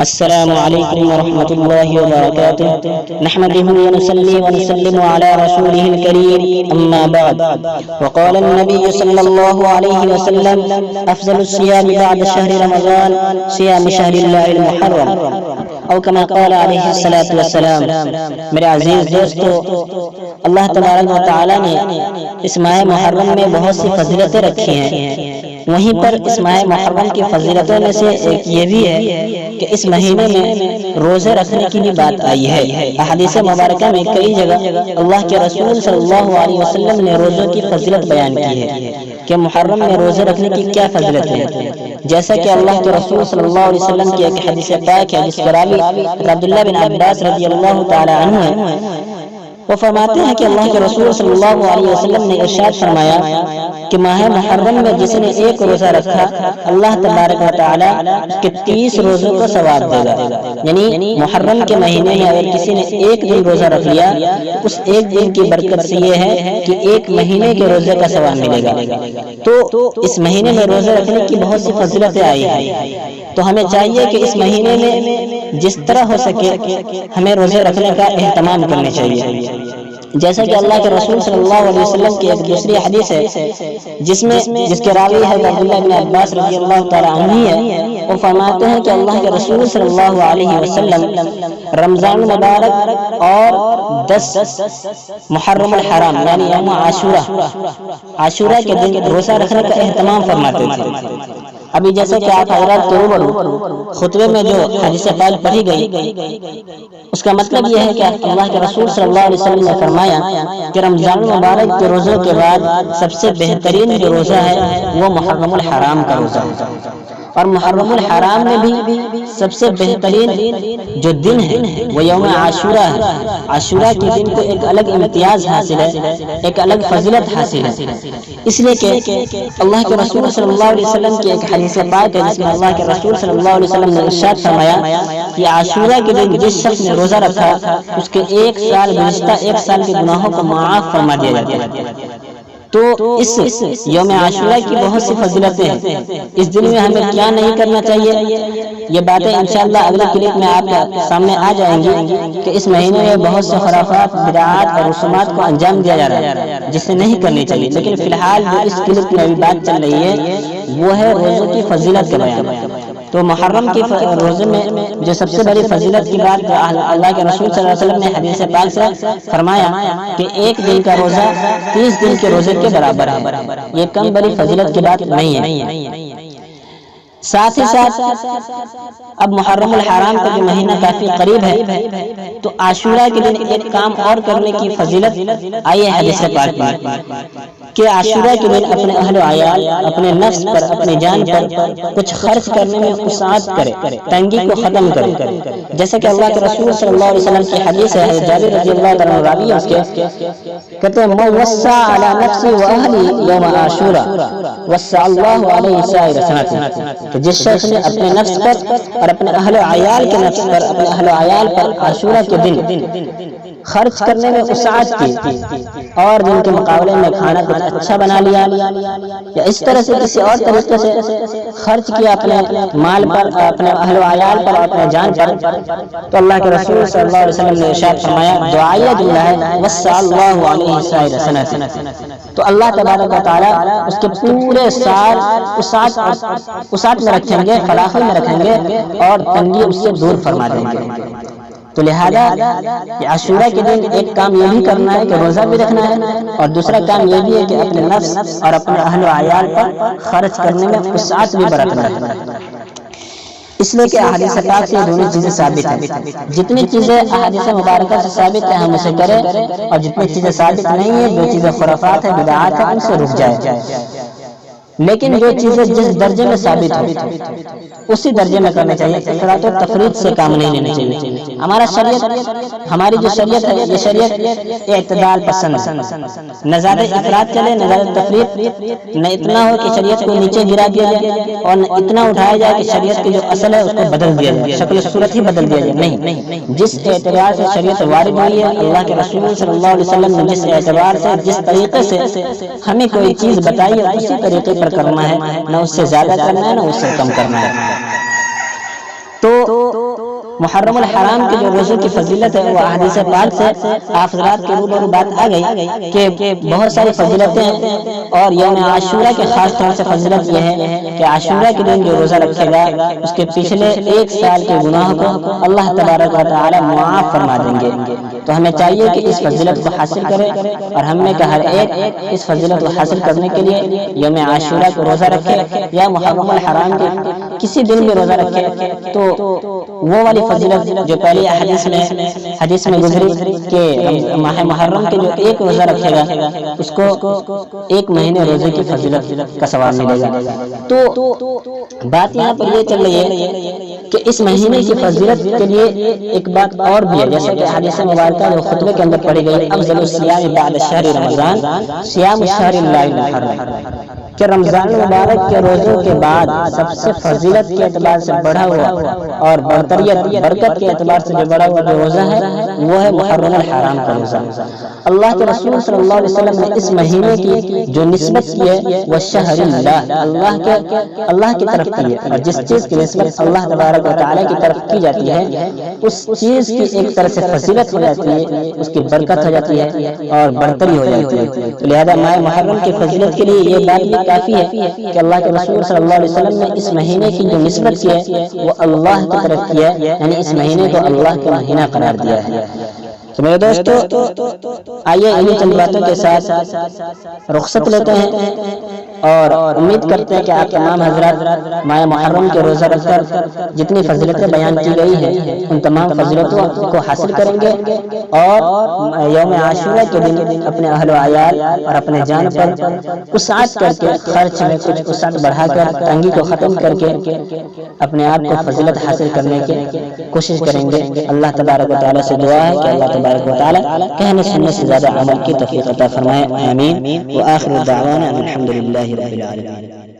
السلام عليكم ورحمة الله وبركاته. نحمده ونصلي ونسلم على رسوله الكريم، أما بعد. وقال النبي صلى الله عليه وسلم: أفضل الصيام بعد شهر رمضان صيام شهر الله المحرم، او كما قال علیہ الصلوۃ والسلام. میرے عزیز دوستو، اللہ تبارک و تعالی نے اس ماہ محرم میں بہت سی فضیلتیں رکھی ہیں. وہیں پر اس ماہ محرم کی فضیلتوں میں سے ایک یہ بھی ہے کہ اس مہینے میں روزے رکھنے کی بھی بات آئی ہے. احادیث مبارکہ میں کئی جگہ اللہ کے رسول صلی اللہ علیہ وسلم نے روزوں کی فضیلت بیان کی ہے کہ محرم میں روزے رکھنے کی کیا فضیلت ہے. جیسا کہ اللہ کے رسول صلی اللہ علیہ وسلم کی ایک حدیث پاک ہے جس کے راوی عبداللہ بن عباس رضی اللہ تعالی عنہ ہے. وہ فرماتے ہیں کہ اللہ کے رسول صلی اللہ علیہ وسلم نے ارشاد فرمایا کہ ماہ محرم میں جس نے ایک روزہ رکھا اللہ تبارک و تعالی کے 30 روزوں کو ثواب دے گا. یعنی محرم کے مہینے میں اگر کسی نے ایک دن روزہ رکھ لیا تو اس ایک دن کی برکت سے یہ ہے کہ ایک مہینے کے روزے کا ثواب ملے گا. تو اس مہینے میں روزہ رکھنے کی بہت سی فضیلتیں آئی ہیں. تو ہمیں چاہیے کہ اس مہینے میں جس طرح ہو سکے ہمیں روزے رکھنے کا اہتمام کرنا چاہیے. جیسا کہ اللہ کے رسول صلی اللہ علیہ وسلم کی ایک دوسری حدیث ہے جس کے راوی ہے عبداللہ بن عباس رضی اللہ تعالی عنہ ہے. وہ فرماتے ہیں کہ اللہ کے رسول صلی اللہ علیہ وسلم رمضان مبارک اور 10 محرم الحرام یعنی یوم عاشورہ کے دن روزہ رکھنے کا اہتمام فرماتے تھے. ابھی جیسے کہ آپ حضرات کے روبرو خطبے میں جو حدیث پاک پڑھی گئی اس کا مطلب یہ ہے کہ اللہ کے رسول صلی اللہ علیہ وسلم نے فرمایا کہ رمضان مبارک کے روزوں کے بعد سب سے بہترین جو روزہ ہے وہ محرم الحرام کا روزہ ہے. اور محرم الحرام میں بھی سب سے بہترین جو دن ہے وہ یوم عاشورہ ہے. عاشورہ کے دن کو ایک الگ امتیاز حاصل ہے، ایک الگ فضیلت حاصل ہے. اس لیے کہ اللہ کے رسول صلی اللہ علیہ وسلم کی ایک حدیث پاک ہے جس میں اللہ کے رسول صلی اللہ علیہ وسلم نے ارشاد فرمایا کہ عاشورہ کے دن جس شخص نے روزہ رکھا اس کے ایک سال گزشتہ ایک سال کے گناہوں کو معاف فرما دیا جاتا ہے. تو اس یوم عاشورہ کی بہت سی فضیلتیں ہیں. اس دن میں ہمیں کیا نہیں کرنا چاہیے یہ باتیں انشاءاللہ اگلے کلپ میں آپ کے سامنے آ جائیں گی کہ اس مہینے میں بہت سے خرافات، بدعات اور رسومات کو انجام دیا جا رہا ہے جسے نہیں کرنی چاہیے. لیکن فی الحال جو اس کلپ میں ابھی بات چل رہی ہے وہ ہے روزوں کی فضیلت کا بیان. تو محرم کی روزے میں جو سب سے بڑی فضیلت کی بات اللہ کے رسول صلی اللہ علیہ وسلم نے حدیث پاک سے فرمایا کہ ایک دن کا روزہ 30 دن کے روزے کے برابر ہے. یہ کم بڑی فضیلت کی بات نہیں ہے. ساتھ ہی ساتھ اب محرم الحرام کا جو مہینہ کافی قریب ہے تو عاشورہ کے دن ایک کام اور کرنے کی فضیلت آئی ہے حدیث پاک میں کہ عاشورہ کے دن اپنے اہل و عیال، اپنے نفس پر، اپنے جان پر کچھ خرچ کرنے میں وسعت کرے، تنگی کو ختم کرے. جیسا کہ اللہ کے رسول صلی اللہ علیہ وسلم کی حدیث ہے جابر رضی اللہ عنہ راوی ہے، اس کے کہتے ہیں من وسع علی نفسی و اہلی یوم عاشورہ وسع اللہ علیہ سائر سنته. کہ جس شخص نے اپنے نفس پر اور اپنے اہل و عیال کے نفس پر، اپنے اہل و عیال پر عاشورہ کے دن خرچ کرنے میں وسعت کی اور جن کے مقابلے میں کھانا کچھ اچھا بنا لیا یا اس طرح سے کسی اور طریقے سے خرچ کیا اپنے مال پر، اپنے اہل و عیال پر اور اپنے جان پر، تو اللہ کے رسول صلی اللہ علیہ وسلم نے ارشاد فرمایا دعائیہ جملہ ہے وسع اللہ علیہ سائر سنته. تو اللہ تبارک و تعالی اس کے پورے سال وسعت میں رکھیں گے، فلاحی میں رکھیں گے اور تنگی اس سے دور فرما دیں گے. تو لہذا عاشورہ کے دن ایک کام یہ بھی کرنا ہے کہ روزہ بھی رکھنا ہے اور دوسرا کام یہ بھی ہے کہ اپنے نفس اور اپنے اہل و عیال پر خرچ کرنے میں وسعت بھی برتنا ہے. اس لیے کہ احادیث پاک سے دونوں چیزیں ثابت ہیں. جتنی چیزیں احادیث مبارکہ سے ثابت ہیں ہم اسے کریں اور جتنی چیزیں ثابت نہیں ہیں، جو چیزیں خرافات ہیں، بدعات ہیں، ان سے رک جائے. لیکن جو چیزیں جس درجے میں ثابت ہو اسی درجے میں کرنا چاہیے. افراط و تفریط سے کام نہیں لینا چاہیے. ہماری جو شریعت ہے یہ شریعت اعتدال پسند ہے. نہ زیادہ افراط چلے نہ زیادہ تفریط، نہ اتنا ہو کہ شریعت کو نیچے گرا دیا جائے اور نہ اتنا اٹھایا جائے کہ شریعت کی جو اصل ہے اس کو بدل دیا جائے، شکل و صورت ہی بدل دیا جائے. نہیں، جس اعتبار سے شریعت وارد ہوئی ہے، اللہ کے رسول صلی اللہ علیہ وسلم نے جس اعتبار سے، جس طریقے سے ہمیں کوئی چیز بتائی ہے اسی طریقے پر کرنا ہے، نہ اس سے زیادہ کرنا ہے نہ اس سے کم کرنا ہے. تو محرم الحرام کے جو روزوں کی فضیلت ہے وہ احادیث پاک سے آپ حضرات کے روبرو بات آ گئی کہ بہت ساری فضیلتیں ہیں، اور یوم عاشورہ کے خاص طور سے فضیلت یہ ہے کہ عاشورہ کے دن جو روزہ رکھے گا اس کے پچھلے 1 سال کے گناہوں کو اللہ تبارک و تعالی معاف فرما دیں گے۔ تو ہمیں چاہیے کہ اس فضیلت کو حاصل کریں، اور ہم میں کا ہر ایک اس فضیلت کو حاصل کرنے کے لیے یوم عاشورہ کو روزہ رکھے یا محرم الحرام کے کسی دن بھی روزہ رکھے، تو وہ والی فضیلت جو پہلی حدیث میں گزری کہ ماہ محرم کے جو 1 روزہ رکھے گا اس کو 1 مہینے روزے کی فضیلت کا ثواب ملے گا۔ تو بات یہاں پر یہ چل رہی ہے کہ اس مہینے کی فضیلت کے لیے ایک بات اور بھی ہے، جیسے کہ حدیث مبارکہ جو خطبے کے اندر پڑھی گئی، افضل الصیام بعد شہر رمضان صیام شہر اللہ المحرم، کہ رمضان مبارک کے روزوں کے بعد سب سے فضیلت کے اعتبار سے بڑھا ہوا اور برتریت برکت کے اعتبار سے جو بڑھا ہوا جو روزہ ہے وہ ہے محرم الحرام کا روزہ۔ اللہ کے رسول صلی اللہ علیہ وسلم نے اس مہینے کی جو نسبت کی ہے وہ شہر اللہ، اللہ کی طرف کی ہے، اور جس چیز کی نسبت اللہ تبارک و تعالی کی طرف کی جاتی ہے اس چیز کی ایک طرح سے فضیلت ہو جاتی ہے، اس کی برکت ہو جاتی ہے اور برتری ہو جاتی ہے۔ لہذا ماہ محرم کی فضیلت کے لیے یہ بات بھی کافی ہے کہ اللہ کے رسول صلی اللہ علیہ وسلم نے اس مہینے کی جو نسبت کی ہے وہ اللہ کی طرف کی ہے، یعنی اس مہینے کو اللہ کا مہینہ قرار دیا ہے۔ تو میرے دوستو آئیے انہیں چند باتوں کے ساتھ رخصت لیتے ہیں، اور امید کرتے ہیں کہ آپ تمام حضرات ماہ محرم کے روزہ رکھ کر جتنی فضیلتیں بیان کی گئی ہیں ان تمام فضیلتوں کو حاصل کریں گے، اور یوم عاشورہ کے دن اپنے اہل و عیال اور اپنے جان پر وسعت کر کے خرچ میں کچھ وسعت بڑھا کر تنگی کو ختم کر کے اپنے آپ کو فضیلت حاصل کرنے کی کوشش کریں گے۔ اللہ تبارک و تعالیٰ سے دعا ہے کہ اللہ تبارک و تعالیٰ کہنے سننے سے زیادہ عمل کی توفیق عطا فرمائے، آمین۔ وآخر دعوانا الحمد للہ رب العالمین۔